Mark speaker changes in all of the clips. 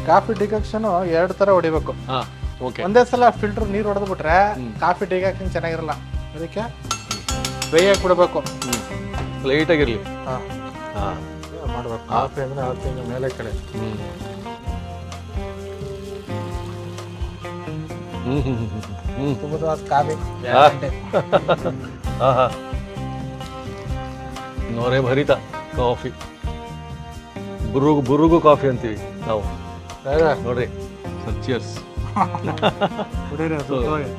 Speaker 1: Coffee decoction 2 ತರ ಹೊಡಿಬೇಕು. ಒಂದೇ ಸಲ ಫಿಲ್ಟರ್ ನೀರು ಹೊಡೆದ್ಬಿಟ್ರೆ ಕಾಫಿ ಡಿಕಾಕ್ಷನ್ ಚೆನ್ನಾಗಿರಲ್ಲ. ಅದಕ್ಕೆ ಬೇಯಕ್ಕೆ ಬಿಡಬೇಕು,
Speaker 2: ಲೈಟ್ ಆಗಿರ್ಲಿ
Speaker 1: ಮಾಡ್ಬೇಕು. ಕಾಫಿ ಅಂದ್ರೆ ಅವತ್ತಿನ ಮೇಲೆ ಕಡೆ ತುಂಬಾ ಕಾಫಿ
Speaker 2: ನೋರೇ ಭರಿತ ಕಾಫಿ, ಬುರುಗು ಕಾಫಿ ಅಂತೀವಿ ನಾವು ನೋಡ್ರಿ. ಚಿಯರ್ಸ್.
Speaker 1: ಕುಡೀರಿ,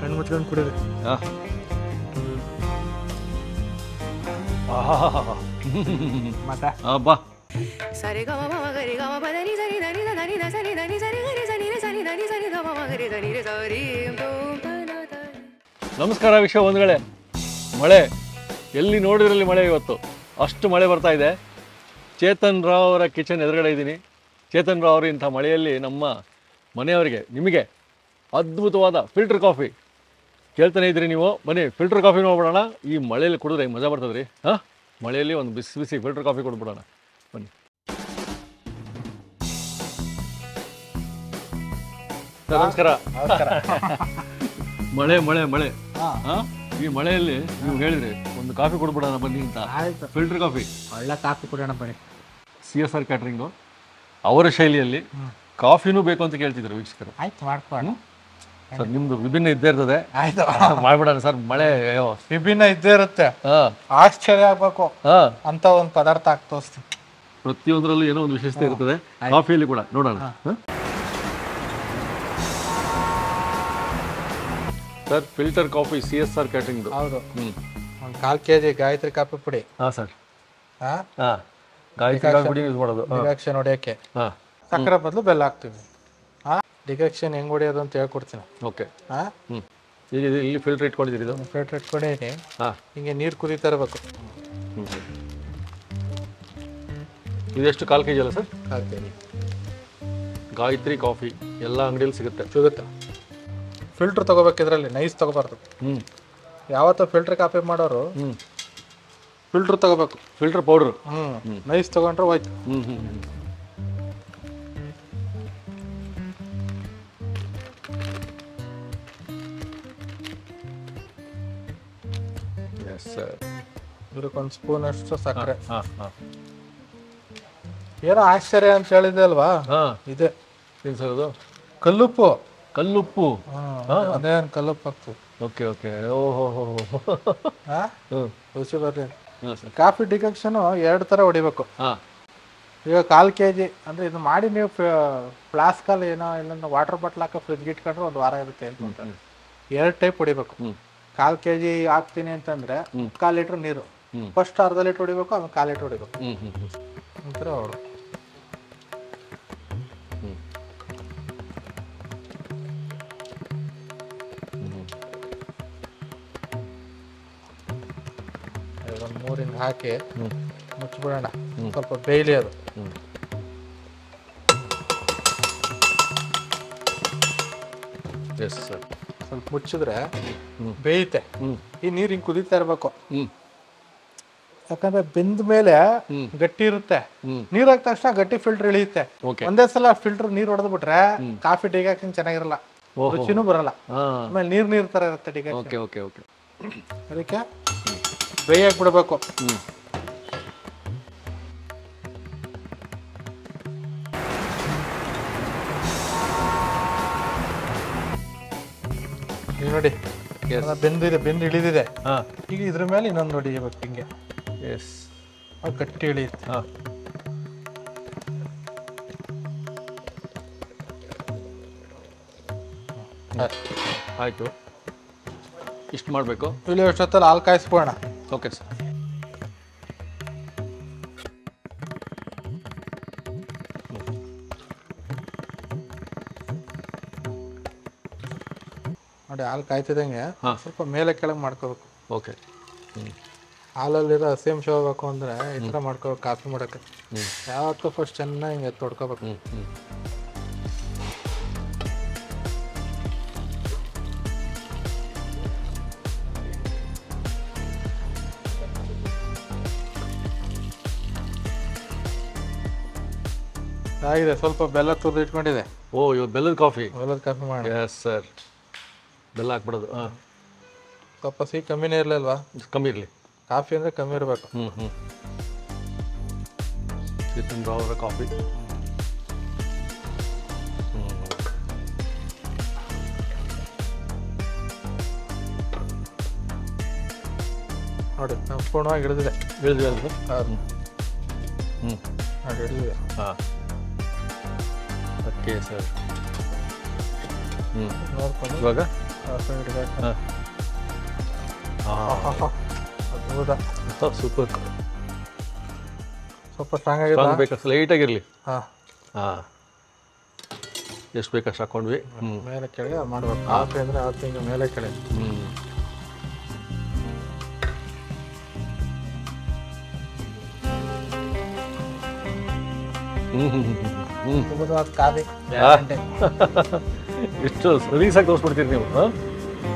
Speaker 1: ಕಣ್ಣು ಮುಚ್ಕೊಂಡು ಕುಡೀರಿ. ಮತ್ತೆ
Speaker 2: ಬಾ
Speaker 3: ಸರಿ ಗ ಮ ಮ ಗರಿ ಗ ಮ ಪ ದ ನಿ ಸರಿ ದ ನಿ ದ ನಿ ದ ಸರಿ ದ ನಿ ಸರಿ ಗರಿ ಸರಿ ರ ಸರಿ ದ ನಿ ಸರಿ ಗ ಮ ಮ ಗರಿ ದ ನಿ ರ ಸರಿ
Speaker 2: ನಮಸ್ಕಾರ ವಿಶ್ವ ಬಂಧುಗಳೇ. ಮಳೆ ಎಲ್ಲಿ ನೋಡಿದ್ರಲ್ಲಿ ಮಳೆ, ಇವತ್ತು ಅಷ್ಟು ಮಳೆ ಬರ್ತಾ ಇದೆ. ಚೇತನ್ ರಾವ್ ಅವರ ಕಿಚನ್ ಎದುರುಗಡೆ ಇದ್ದೀನಿ. ಚೇತನ್ ರಾವ್ ಅವರು ಇಂಥ ಮಳೆಯಲ್ಲಿ ನಮ್ಮ ಮನೆಯವರಿಗೆ, ನಿಮಗೆ ಅದ್ಭುತವಾದ ಫಿಲ್ಟರ್ ಕಾಫಿ ಕೇಳ್ತಾನೆ ಇದ್ರಿ ನೀವು. ಬನ್ನಿ ಫಿಲ್ಟರ್ ಕಾಫಿ ನೋಡ್ಬಿಡೋಣ. ಈ ಮಳೆಯಲ್ಲಿ ಕುಡಿದ್ರೆ ಮಜಾ ಬರ್ತದೆ ರೀ. ಮಳೆಯಲ್ಲಿ ಒಂದು ಬಿಸಿ ಬಿಸಿ ಫಿಲ್ಟರ್ ಕಾಫಿ ಕೊಡ್ಬಿಡೋಣ ಬನ್ನಿ. ಸರ್ ನಮಸ್ಕಾರ. ಮಳೆ ಮಳೆ ಮಳೆ ಈ ಮಳೆಯಲ್ಲಿ ನೀವು ಹೇಳಿದ್ರಿ ಒಂದು ಕಾಫಿ ಕೊಡ್ಬಿಡೋಣ ಬನ್ನಿ ಅಂತ. ಫಿಲ್ಟರ್ ಕಾಫಿ,
Speaker 1: ಒಳ್ಳೆ ಕಾಫಿ ಕುಡಿಯೋಣ ಬನ್ನಿ.
Speaker 2: CSR ಕ್ಯಾಟ್ರಿಂಗು ಅವರ ಶೈಲಿಯಲ್ಲಿ ಕಾಫಿನೂ ಬೇಕು ಅಂತ ಕೇಳ್ತಿದ್ರು ವೀಕ್ಷಕರು.
Speaker 1: ಆಯ್ತು, ಮಾಡ್ಕೊಳ್ಳೋಣ
Speaker 2: ಸರ್. ನಿಮ್ದು ವಿಭಿನ್ನ ಇದ್ದೇ ಇರ್ತದೆ.
Speaker 1: ಆಯ್ತು,
Speaker 2: ಮಾಡ್ಬಿಡೋಣ ಸರ್. ಮಳೆ
Speaker 1: ವಿಭಿನ್ನ ಇದ್ದೇ ಇರುತ್ತೆ. ಆಶ್ಚರ್ಯ ಆಗ್ಬೇಕು ಅಂತ ಒಂದು ಪದಾರ್ಥ ಹಾಕಿ ತೋರಿಸ್ತೀನಿ.
Speaker 2: ಪ್ರತಿಯೊಂದರಲ್ಲೂ ಏನೋ ಒಂದು ವಿಶೇಷತೆ ಇರ್ತದೆ. ಕಾಫಿಯಲ್ಲಿ ಕೂಡ ನೋಡೋಣ sir. Filter coffee CSR catering.
Speaker 1: ಹೌದು. ಒಂದು 1/4 kg ಗಾಯತ್ರಿ ಕಾಫಿ ಪುಡಿ.
Speaker 2: ಸರ್. ಗಾಯತ್ರಿ ಕಾಫಿ ಪುಡಿ ಯೂಸ್ ಮಾಡೋದು
Speaker 1: ಡಿಕಾಕ್ಷನ್ ಹೊಡಿಯೋಕ್ಕೆ. ಸಕ್ಕರೆ ಬದಲು ಬೆಲ್ಲ ಹಾಕ್ತೀವಿ. ಡಿಕಾಕ್ಷನ್ ಹೆಂಗ್ ಹೊಡಿಯೋದು ಅಂತ ಹೇಳ್ಕೊಡ್ತೀನಿ.
Speaker 2: ಓಕೆ. ಈಗ ಇಲ್ಲಿ ಫಿಲ್ಟರ್ ಇಟ್ಕೊಂಡಿದ್ದೀರಿ. ಇದು
Speaker 1: ಫಿಲ್ಟರ್ ಇಟ್ಕೊಂಡಿದ್ದೀನಿ. ಹಿಂಗೆ ನೀರು ಕುದೀತಾ ಇರಬೇಕು.
Speaker 2: ಇದೆಷ್ಟು 1/4 kg ಅಲ್ಲ ಸರ್?
Speaker 1: 1/4 kg
Speaker 2: ಗಾಯತ್ರಿ ಕಾಫಿ ಎಲ್ಲ ಅಂಗಡಿಯಲ್ಲಿ ಸಿಗುತ್ತೆ.
Speaker 1: ಫಿಲ್ಟರ್ ತಗೋಬೇಕು, ಇದರಲ್ಲಿ ನೈಸ್ ತಗೋಬಾರ್ದು. ಯಾವತ್ತೂ ಫಿಲ್ಟರ್ ಕಾಫಿ ಮಾಡೋರು ಫಿಲ್ಟರ್ ತಗೋಬೇಕು.
Speaker 2: ಫಿಲ್ಟರ್ ಪೌಡರ್
Speaker 1: ನೈಸ್ ತಗೊಂಡ್ರೆ ಹೋಯ್ತು. ಇದಕ್ಕೊಂದು ಸ್ಪೂನ್ ಅಷ್ಟು ಸಕ್ಕರೆ. ಏನೋ ಆಶ್ಚರ್ಯ ಅಂತ ಹೇಳಿದೆ ಅಲ್ವಾ, ಇದೆ
Speaker 2: ಸರ್. ಅದು
Speaker 1: ಕಲ್ಲುಪ್ಪು.
Speaker 2: ಕಲ್ಲುಪ್ಪು.
Speaker 1: ಅದೇನು ಕಲ್ಲುಪ್ಪು ಹಾಕ್ತೀವಿ.
Speaker 2: Okay okay. ಓಹೋ.
Speaker 1: ರುಚಿ ಬರ್ಲಿ. ಕಾಫಿ ಡಿಕಾಕ್ಷನ್ 2 ತರ ಹೊಡಿಬೇಕು. ಈಗ 1/4 kg ಅಂದ್ರೆ ಇದು ಮಾಡಿ ನೀವು ಫ್ಲಾಸ್ಕಲ್ಲಿ ಏನೋ ಇಲ್ಲ ವಾಟರ್ ಬಾಟ್ಲ್ ಹಾಕೋ ಫ್ರಿಜ್ಗೆ ಇಟ್ಕೊಂಡ್ರೆ 1 ವಾರ ಇರುತ್ತೆ. 2 ಟೈಪ್ ಹೊಡಿಬೇಕು. 1/4 kg ಹಾಕ್ತೀನಿ ಅಂತಂದ್ರೆ 1/4 ಲೀಟರ್ ನೀರು, ಫಸ್ಟ್ ಅರ್ಧ ಲೀಟರ್ ಹೊಡಿಬೇಕು, ಆಮೇಲೆ 1/4 ಲೀಟರ್ ಹೊಡಿಬೇಕು. ಒಂಥರ ಅವರು ಒಂದು 3 ಹಾಕಿ ಮುಚ್ಚಿಬಿಡೋಣ. ಸ್ವಲ್ಪ ಬೇಯಲಿ ಅದು. ಸ್ವಲ್ಪ ಮುಚ್ಚಿದ್ರೆ ಬೇಯುತ್ತೆ. ಈ ನೀರು ಹಿಂಗೆ ಕುದೀತಾ ಇರ್ಬೇಕು. ಯಾಕಂದ್ರೆ ಬೆಂದ ಮೇಲೆ ಗಟ್ಟಿ ಇರುತ್ತೆ. ನೀರ್ ಹಾಕಿದ ತಕ್ಷಣ ಗಟ್ಟಿ ಫಿಲ್ಟರ್ ಇಳಿಯುತ್ತೆ. ಒಂದೇ ಸಲ ಫಿಲ್ಟರ್ ನೀರ್ ಹೊಡೆದ್ಬಿಟ್ರೆ ಕಾಫಿ ಡಿಕಾಕ್ಷನ್ ಚೆನ್ನಾಗಿರಲ್ಲ, ರುಚಿನೂ ಬರಲ್ಲ. ಆಮೇಲೆ ನೀರ್ ತರ ಇರುತ್ತೆ ಡಿಕಾಕ್ಷನ್. ಅದಕ್ಕೆ ಬೇಯಕ್ಕೆ ಬಿಡಬೇಕು. ನೋಡಿ ಬೆಂದು ಇಳಿದಿದೆ. ಈಗ ಇದ್ರ ಮೇಲೆ ಇನ್ನೊಂದು ಹೊಡಿಬೇಕು ಹಿಂಗೆ. ಗಟ್ಟಿ ಇಳಿಯುತ್ತೆ.
Speaker 2: ಆಯ್ತು, ಇಷ್ಟು ಮಾಡಬೇಕು.
Speaker 1: ಇಲ್ಲಿ ಅಷ್ಟೊತ್ತಲ್ಲಿ ಹಾಲು ಕಾಯಿಸ್ಬೋಣ.
Speaker 2: Okay sir.
Speaker 1: ನೋಡಿ ಹಾಲು ಕಾಯ್ತಿದಂಗೆ ಸ್ವಲ್ಪ ಮೇಲೆ ಕೆಳಗೆ ಮಾಡ್ಕೋಬೇಕು.
Speaker 2: ಓಕೆ.
Speaker 1: ಹಾಲಲ್ಲಿರೋ ಹಸಿಂಶ ಹೋಗ್ಬೇಕು ಅಂದರೆ ಈ ಥರ ಮಾಡ್ಕೋಬೇಕು. ಕಾಫಿ ಮಾಡೋಕ್ಕೆ ಯಾವತ್ತೂ ಫಸ್ಟ್ ಚೆನ್ನಾಗಿ ಹಿಂಗೆ ತೊಡ್ಕೋಬೇಕು. ಆಗಿದೆ, ಸ್ವಲ್ಪ ಬೆಲ್ಲ ತುರಿದು ಇಟ್ಕೊಂಡಿದೆ.
Speaker 2: ಓ ಇವತ್ತು ಬೆಲ್ಲದ ಕಾಫಿ.
Speaker 1: ಬೆಲ್ಲದ ಕಾಫಿ ಮಾಡಿ.
Speaker 2: ಎಸ್ ಸರ್, ಬೆಲ್ಲ ಹಾಕ್ಬಿಡೋದು. ಹಾಂ,
Speaker 1: ಸ್ವಲ್ಪ ಸಿಹಿ ಕಮ್ಮಿನೇ ಇರಲಿಲ್ವಾ?
Speaker 2: ಕಮ್ಮಿ ಇರಲಿ.
Speaker 1: ಕಾಫಿ ಅಂದರೆ ಕಮ್ಮಿ ಇರಬೇಕು.
Speaker 2: ಚೇತನ್ ರಾವ್ ಅವರ ಕಾಫಿ.
Speaker 1: ನೋಡಿ ಸಂಪೂರ್ಣವಾಗಿ ಹಿಡಿದಿದೆ.
Speaker 2: ಹೇಳಿದ್ವಿ ಅಲ್ವ?
Speaker 1: ನೋಡಿ ಹಿಡಿದಿದೆ.
Speaker 2: ಹಾಂ, ಓಕೆ ಸರ್.
Speaker 1: ನೋಡ್ಕೊಂಡು
Speaker 2: ಇವಾಗ
Speaker 1: ಹಿಡಿಬೇಕು.
Speaker 2: ಹಾಂ,
Speaker 1: ಹೌದಾ,
Speaker 2: ಸೂಪರ್.
Speaker 1: ಸ್ವಲ್ಪ ಸ್ಟ್ರಾಂಗ್ ಆಗಿದೆ.
Speaker 2: ಬೇಕಾ ಲೈಟಾಗಿರಲಿ.
Speaker 1: ಹಾಂ
Speaker 2: ಹಾಂ, ಎಷ್ಟು ಬೇಕಷ್ಟು ಹಾಕ್ಕೊಂಡ್ವಿ.
Speaker 1: ಮೇಲೆ ಕೆಳಗೆ ಮಾಡ್ಬೇಕು. ಕಾಫಿ ಅಂದರೆ ಆ ತಿಂಗಳು ಮೇಲೆ ಕೆಳಗೆ. ಕಾಫಿ
Speaker 2: ಎಷ್ಟು ಸಲೀಸಾಗಿ ತೋರಿಸ್ಬಿಡ್ತೀರಿ ನೀವು.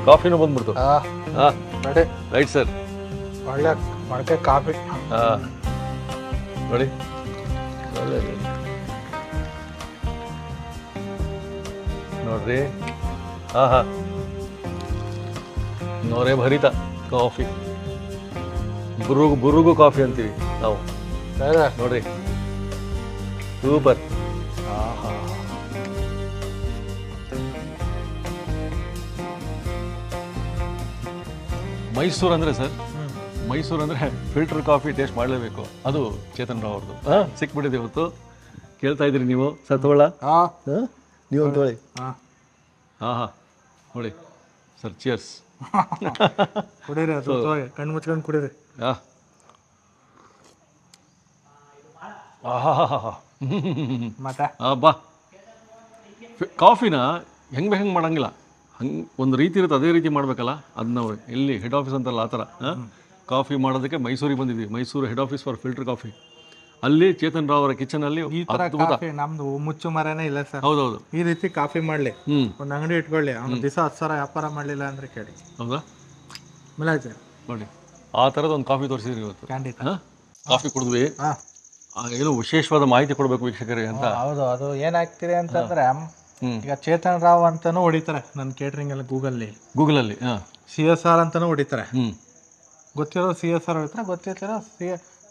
Speaker 2: ಕಾಫಿನೂ ಬಂದ್ಬಿಡ್ತು. ಹಾಂ,
Speaker 1: ನೋಡಿ
Speaker 2: ರೈಟ್ ಸರ್.
Speaker 1: ಒಳ್ಳೆ ಮೊಳಕೆ ಕಾಫಿ.
Speaker 2: ಹಾಂ, ನೋಡಿ ಒಳ್ಳೆ ನೋಡ್ರಿ. ಹಾಂ ಹಾಂ, ನೋರೇ ಭರಿತ ಕಾಫಿ. ಬುರುಗು ಕಾಫಿ ಅಂತೀವಿ ನಾವು. ನೋಡ್ರಿ, ಸೂಪರ್. ಮೈಸೂರು ಅಂದರೆ ಸರ್, ಮೈಸೂರು ಅಂದರೆ ಫಿಲ್ಟರ್ ಕಾಫಿ ಟೇಸ್ಟ್ ಮಾಡಲೇಬೇಕು. ಅದು ಚೇತನ್ ರಾವ್ ಅವ್ರದ್ದು. ಸಿಕ್ಬಿಟ್ಟಿದೆ ಇವತ್ತು. ಕೇಳ್ತಾ ಇದ್ದೀರಿ ನೀವು ಸರ್? ತಗೊಳ್ಳ? ನೀವು ಒಂದು ತೊಗೊಳ್ಳಿ. ಹಾಂ ಹಾಂ, ನೋಡಿ ಸರ್, ಚಿಯರ್ಸ್.
Speaker 1: ಕುಡೀರಿ, ಅದು ಕಣ್ಣು ಮುಚ್ಕೊಂಡು ಕುಡೀರಿ.
Speaker 2: ಹಾಂ,
Speaker 1: ಮತ್ತೆ
Speaker 2: ಬಾ. ಕಾಫಿನ ಹೆಂಗೆ ಹೆಂಗೆ ಮಾಡೋಂಗಿಲ್ಲ, ಹಂಗೆ ಒಂದು ರೀತಿ ಇರುತ್ತೆ, ಅದೇ ರೀತಿ ಮಾಡಬೇಕಲ್ಲ. ಅದನ್ನ ಎಲ್ಲಿ ಹೆಡ್ ಆಫೀಸ್ ಅಂತಲ್ಲ ಆ ಥರ. ಕಾಫಿ ಮಾಡೋದಕ್ಕೆ ಮೈಸೂರಿಗೆ ಬಂದಿದ್ವಿ. Mysuru head office for filter coffee. ಅಲ್ಲಿ ಚೇತನ್ ರಾವ್ ಅವರ ಕಿಚನಲ್ಲಿ
Speaker 1: ಈ ಥರ ಕಾಫಿ ನಮ್ದು ಮುಚ್ಚು ಮರನೇ ಇಲ್ಲ ಸರ್.
Speaker 2: ಹೌದೌದು.
Speaker 1: ಈ ರೀತಿ ಕಾಫಿ ಮಾಡಲಿ, ಒಂದು ಅಂಗಡಿ ಇಟ್ಕೊಳ್ಳಿ, ಅವ್ನು ದಿವಸ 10,000 ವ್ಯಾಪಾರ ಮಾಡಲಿಲ್ಲ ಅಂದರೆ ಕೇಳಿ.
Speaker 2: ಹೌದಾ?
Speaker 1: ಮಿಲಾಯ್ತು
Speaker 2: ನೋಡಿ, ಆ ಥರದ್ದು ಒಂದು ಕಾಫಿ ತೋರಿಸಿದ್ರಿ ಇವತ್ತು.
Speaker 1: ಖಂಡಿತ.
Speaker 2: ಕಾಫಿ ಕುಡಿದ್ವಿ. ಏನೋ ವಿಶೇಷವಾದ ಮಾಹಿತಿ ಕೊಡಬೇಕು ವೀಕ್ಷಕರಿಗೆ ಅಂತ.
Speaker 1: ಹೌದು, ಅದು ಏನಾಗ್ತಿದೆ ಅಂತಂದ್ರೆ, ಈಗ ಚೇತನ್ ರಾವ್ ಅಂತಾನೂ ಹೊಡಿತಾರೆ ನನ್ನ ಕೇಟ್ರಿಂಗ್ ಅಲ್ಲಿ, ಗೂಗಲಲ್ಲಿ CSR ಅಂತಾನೂ ಹೊಡಿತಾರೆ. ಗೊತ್ತಿರೋ CSR ಹೊಡಿತಾರೆ, ಗೊತ್ತಿರ್ತಾರೋ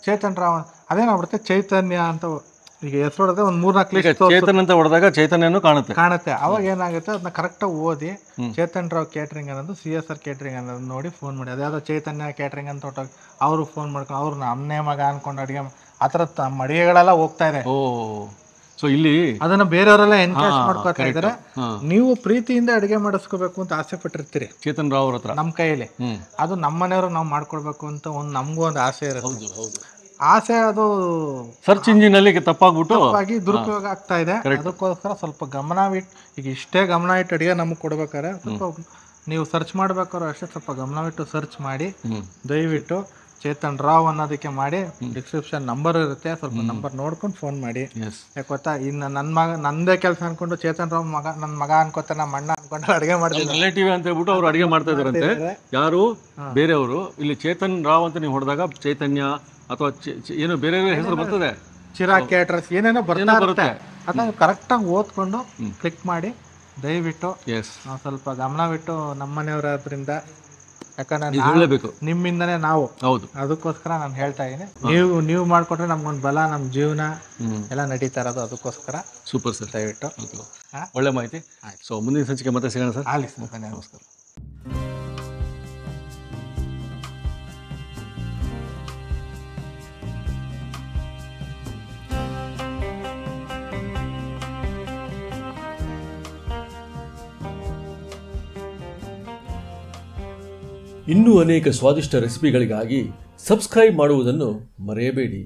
Speaker 1: ಚೇತನ್ ರಾವ್. ಅದೇನಾಗ್ಬಿಡುತ್ತೆ, ಚೈತನ್ಯ ಅಂತ ಈಗ ಹೆಸರು ಹೊಡೆದ್ರೆ ಒಂದು 3-4 ಲಿಸ್ಟ್
Speaker 2: ಚೇತನ್ ಅಂತ ಹೊಡೆದಾಗ ಚೈತನ್ಯನೂ ಕಾಣುತ್ತೆ.
Speaker 1: ಅವಾಗ ಏನಾಗುತ್ತೆ, ಅದನ್ನ ಕರೆಕ್ಟಾಗಿ ಓದಿ ಚೇತನ್ ರಾವ್ ಕೇಟ್ರಿಂಗ್ ಅನ್ನೋದು CSR ಕೇಟ್ರಿಂಗ್ ಅನ್ನೋದು ನೋಡಿ ಫೋನ್ ಮಾಡಿ. ಅದ್ಯಾವುದೋ ಚೈತನ್ಯ ಕೇಟ್ರಿಂಗ್ ಅಂತ ಹೊಟ್ಟೋಗಿ ಅವರು ಫೋನ್ ಮಾಡ್ಕೊಂಡು ಅವ್ರು ನಮ್ಮನೇ ಮಗ ಅನ್ಕೊಂಡು ಅಡುಗೆ ಆ ಥರ ನಮ್ಮ ಅಡುಗೆಗಳೆಲ್ಲ ಹೋಗ್ತಾ ಇದೆ.
Speaker 2: ಸೊ ಇಲ್ಲಿ
Speaker 1: ಅದನ್ನ ಬೇರೆಯವರೆಲ್ಲ ಎನ್ಕರೇಜ್ ಮಾಡ್ಕೊತಾ ಇದ್ದಾರೆ. ನೀವು ಪ್ರೀತಿಯಿಂದ ಅಡುಗೆ ಮಾಡಿಸ್ಕೋಬೇಕು ಅಂತ ಆಸೆ ಪಟ್ಟಿರ್ತೀರಿ
Speaker 2: ಚೇತನ್ ರಾವ್ ಅವ್ರ ಹತ್ರ, ನಮ್ಮ
Speaker 1: ಕೈಯಲ್ಲಿ. ಅದು ನಮ್ಮ ಮನೆಯವ್ರಿಗೆ ನಾವು ಮಾಡ್ಕೊಡ್ಬೇಕು ಅಂತ ನಮಗೂ ಒಂದು ಆಸೆ ಇರುತ್ತೆ. ಆಸೆ ಅದು
Speaker 2: ಸರ್ಚ್ ಇಂಜಿನ್ ಅಲ್ಲಿ ತಪ್ಪಾಗ್ಬಿಟ್ಟು
Speaker 1: ದುರುಪಯೋಗ ಆಗ್ತಾ ಇದೆ. ಅದಕ್ಕೋಸ್ಕರ ಸ್ವಲ್ಪ ಗಮನವಿಟ್ಟು, ಈಗ ಇಷ್ಟೇ ಗಮನ ಇಟ್ಟು ಅಡುಗೆ ನಮಗೆ ಕೊಡ್ಬೇಕಾದ್ರೆ ಸ್ವಲ್ಪ ನೀವು ಸರ್ಚ್ ಮಾಡ್ಬೇಕಾದ್ರೆ ಅಷ್ಟೇ ಸ್ವಲ್ಪ ಗಮನವಿಟ್ಟು ಸರ್ಚ್ ಮಾಡಿ. ದಯವಿಟ್ಟು ಚೇತನ್ ರಾವ್ ಅನ್ನೋದಕ್ಕೆ ಮಾಡಿ. ಡಿಸ್ಕ್ರಿಪ್ಷನ್ ನಂಬರ್ ಇರುತ್ತೆ, ಸ್ವಲ್ಪ ನಂಬರ್ ನೋಡ್ಕೊಂಡು ಫೋನ್ ಮಾಡಿ. ಯಾಕೆ ಗೊತ್ತಾ, ಇನ್ನು ನನ್ನ ಮಗ ನಂದೇ ಕೆಲಸ ಅನ್ಕೊಂಡು ಚೇತನ್ ರಾವ್ ಮಗ ನನ್ನ ಮಗ ಅನ್ಕೋತ ನಮ್ಮ ಅಣ್ಣ ಅನ್ಕೊಂಡು ಅಡುಗೆ ಮಾಡ್ತಿದ್ದಾರೆ.
Speaker 2: ರಿಲೇಟಿವ್ ಅಂತ ಹೇಳ್ಬಿಟ್ಟು ಅವ್ರು ಅಡುಗೆ ಮಾಡ್ತಾ ಇದಾರಂತೆ. ಯಾರು ಬೇರೆಯವರು. ಇಲ್ಲಿ ಚೇತನ್ ರಾವ್ ಅಂತ ನೀವು ಹೊಡೆದಾಗ ಚೈತನ್ಯ ಅಥವಾ ಏನು ಬೇರೆ ಹೆಸರು ಬರ್ತದೆ,
Speaker 1: ಚಿರಾಗ್ ಕೇಟರ್ಸ್ ಏನೇನೋ ಬರುತ್ತೆ. ಅದನ್ನ ಕರೆಕ್ಟಾಗಿ ಓದ್ಕೊಂಡು ಕ್ಲಿಕ್ ಮಾಡಿ. ದಯವಿಟ್ಟು ಸ್ವಲ್ಪ ಗಮನವಿಟ್ಟು ನಮ್ಮ ಮನೆಯವರಾದ್ರಿಂದ, ಯಾಕಂದ್ರೆ ನಿಮ್ಮಿಂದನೇ ನಾವು, ಅದಕ್ಕೋಸ್ಕರ ನಾನು ಹೇಳ್ತಾ ಇದ್ದೀನಿ. ನೀವು ಮಾಡ್ಕೊಟ್ರೆ ನಮ್ಗೊಂದು ಬಲ, ನಮ್ಮ ಜೀವನ ಎಲ್ಲ ನಡೀತಾ ಇರೋದು. ಅದಕ್ಕೋಸ್ಕರ
Speaker 2: ಸೂಪರ್ ಸರ್,
Speaker 1: ದಯವಿಟ್ಟು
Speaker 2: ಒಳ್ಳೆ ಮಾಹಿತಿ. ಸೊ ಮುಂದಿನ ಸಂಚಿಕೆ ಮತ್ತೆ ಸಿಗೋಣ ಸರ್.
Speaker 1: ಆಗಲಿ ಸರ್, ನಮಸ್ಕಾರ.
Speaker 4: ಇನ್ನೂ ಅನೇಕ ಸ್ವಾದಿಷ್ಟ ರೆಸಿಪಿಗಳಿಗಾಗಿ ಸಬ್ಸ್ಕ್ರೈಬ್ ಮಾಡುವುದನ್ನು ಮರೆಯಬೇಡಿ.